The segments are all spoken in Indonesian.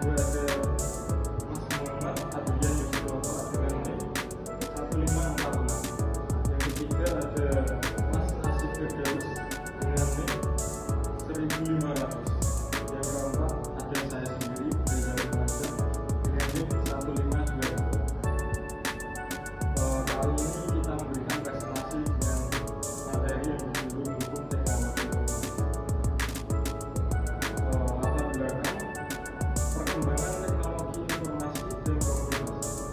kedua ada Mas Muhammad Adrian Yusuf dengan NIM 1546. Yang ketiga ada Mas Asif Firdaus dengan NIM 1500. Yang keempat ada saya sendiri dari Remaja dengan NIM 152. Kali ini kita memberikan presentasi dengan materi yang berjudul hukum teknologi. Latar belakang perkembangan teknologi informasi dan komunikasi.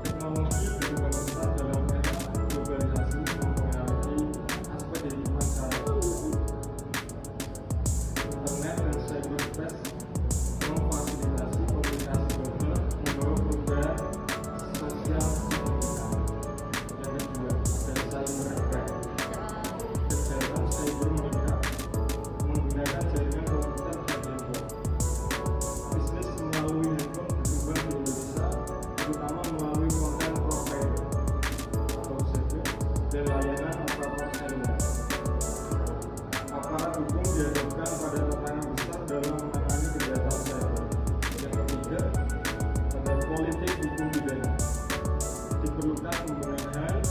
Teknologi berkembang pesat dalam era globalisasi mempengaruhi aspek kehidupan sehari-hari. Internet dan cyberspace memfasilitasi komunikasi global, membawa perubahan sosial signifikan. Yang kedua ada cybercrime. Kejahatan cyber meningkat menggunakan jaringan komputer dan handphone. Bisnis melalui handphone berkembang di Indonesia, terutama melalui konten provider atau CP dan layanan operator seluler. Aparat hukum dihadapkan pada tantangan besar dalam menangani kejahatan cyber. Yang ketiga ada politik hukum pidana. Diperlukan pembenahan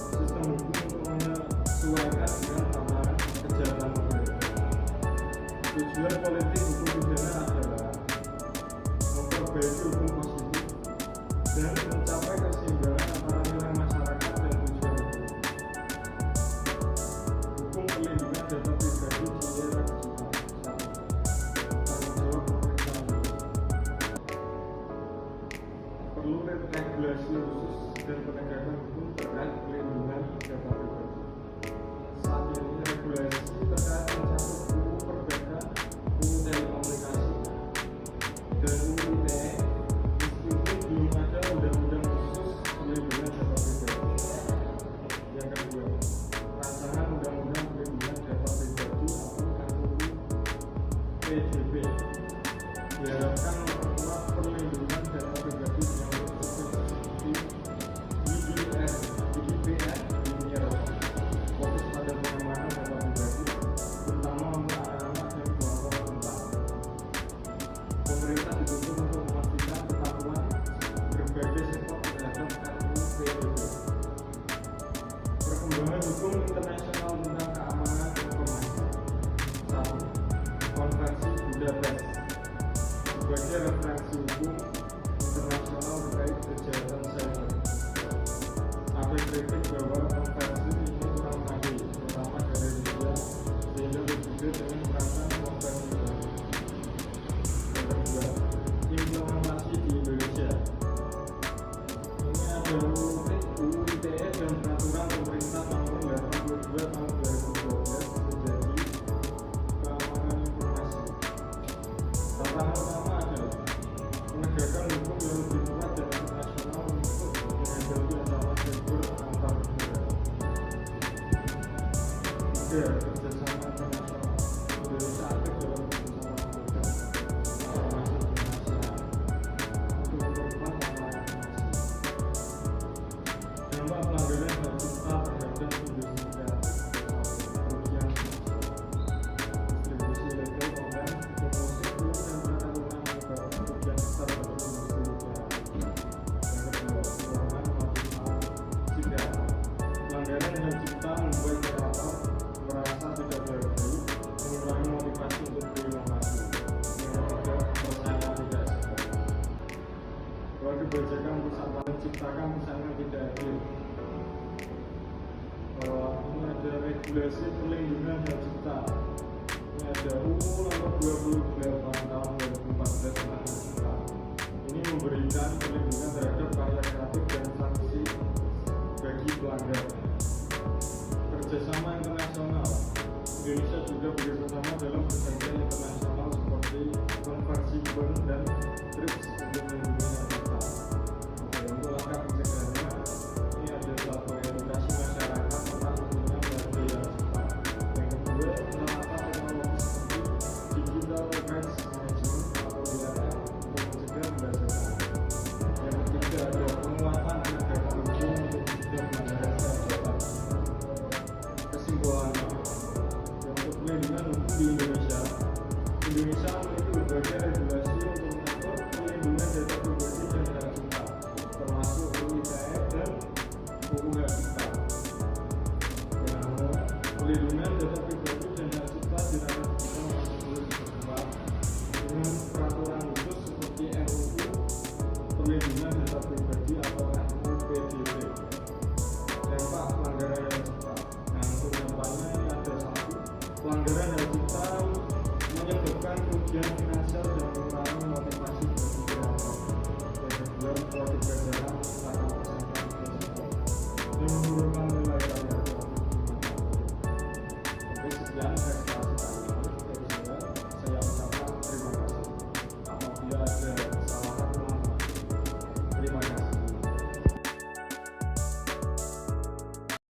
sistem hukum untuk menyesuaikan dengan tantangan kejahatan modern. Tujuan politik hukum pidana adalah memperbaiki hukum positif dan mencapai keseimbangan antara nilai masyarakat dan tujuan hukum. Hukum perlindungan data pribadi di era digital. Tanggung jawab pemerintah perlu regulasi khusus dan penegakan hukum terkait pelindungan data pribadi. Saat ini regulasi terkait mencakup UU Perdagangan, UU Telekomunikasi, dan UU ITE, meskipun belum ada undang-undang khusus pelindungan data pribadi. Yang kedua, rancangan undang-undang pelindungan data pribadi atau RUU PDP diharapkan memperkuat perlindungan data pribadi yang seperti GDPR dunia raya, fokus pada pengamanan data pribadi, terutama untuk anak-anak dan kelompok rentan. Pemerintah dituntut untuk memastikan kepatuhan berbagai sektor terhadap RUU PDP. Perkembangan hukum internasional tentang keamanan informasi. 1. Konvensi Budapest sebagai referensi hukum internasional terkait kejahatan cyber. Ada kritik bahwa konvensi ini kurang rapi, terutama dari Rusia, sehingga berbeda dengan peraturan konvensi baru. Yang kedua, implementasi di Indonesia. Ini ada UU ITE dan peraturan pemerintah nomor 82 tahun 2012 menjadi keamanan informasi. Tantangan utama adalah penegakan hukum yang lebih kuat dan internasional untuk menghadapi ancaman cyber antar negara. 3. Kerjasama internasional. Indonesia aktif dalam kerjasama global, termasuk dengan ASEAN, untuk memperkuat pengelolaan informasi. Dampak pelanggaran hak cipta terhadap industri kreatif, kerugian distribusi legal konten, promosi film dan peraturan menyebabkan kerugian besar bagi industri kreatif. Yang kedua, dorongan motivasi kreator. Pelanggaran hak cipta membuat kreator merasa tidak dihargai, mengurangi motivasi untuk berinovasi. Yang ketiga, persaingan tidak sehat. Bahwa kebijakan perusahaan menciptakan persaingan tidak adil. Ini ada regulasi perlindungan hak cipta. Ini ada UU nomor 28 tahun 2014 tentang hak cipta. Ini memberikan perlindungan terhadap karya kreatif dan sanksi bagi pelanggar. Kerjasama internasional. Indonesia juga bekerjasama dalam perjanjian internasional seperti konvensi Bern dan TRIPS untuk melindungi hak cipta. Untuk langkah pencegahannya, ini ada satu edukasi masyarakat tentang pentingnya menghargai hak cipta. Yang kedua, penerapan teknologi seperti digital rights management atau DRM untuk mencegah pembajakan. Yang ketiga, ada penguatan penegakan hukum untuk mencegah pelanggaran hak cipta. Kesimpulannya, untuk pelindungan hukum di Indonesia memiliki berbagai regulasi untuk dengan peraturan khusus seperti RUU Perlindungan Data Pribadi atau RUU PDP. Dampak pelanggaran yang cepat. Nah, untuk dampaknya ini ada satu, pelanggaran yang cepat menyebabkan kerugian finansial dan mengurangi motivasi bagi kreator. Yang kedua, produk jajaran menciptakan persangkaan digital yang menurunkan nilai karya. Oke, sekian.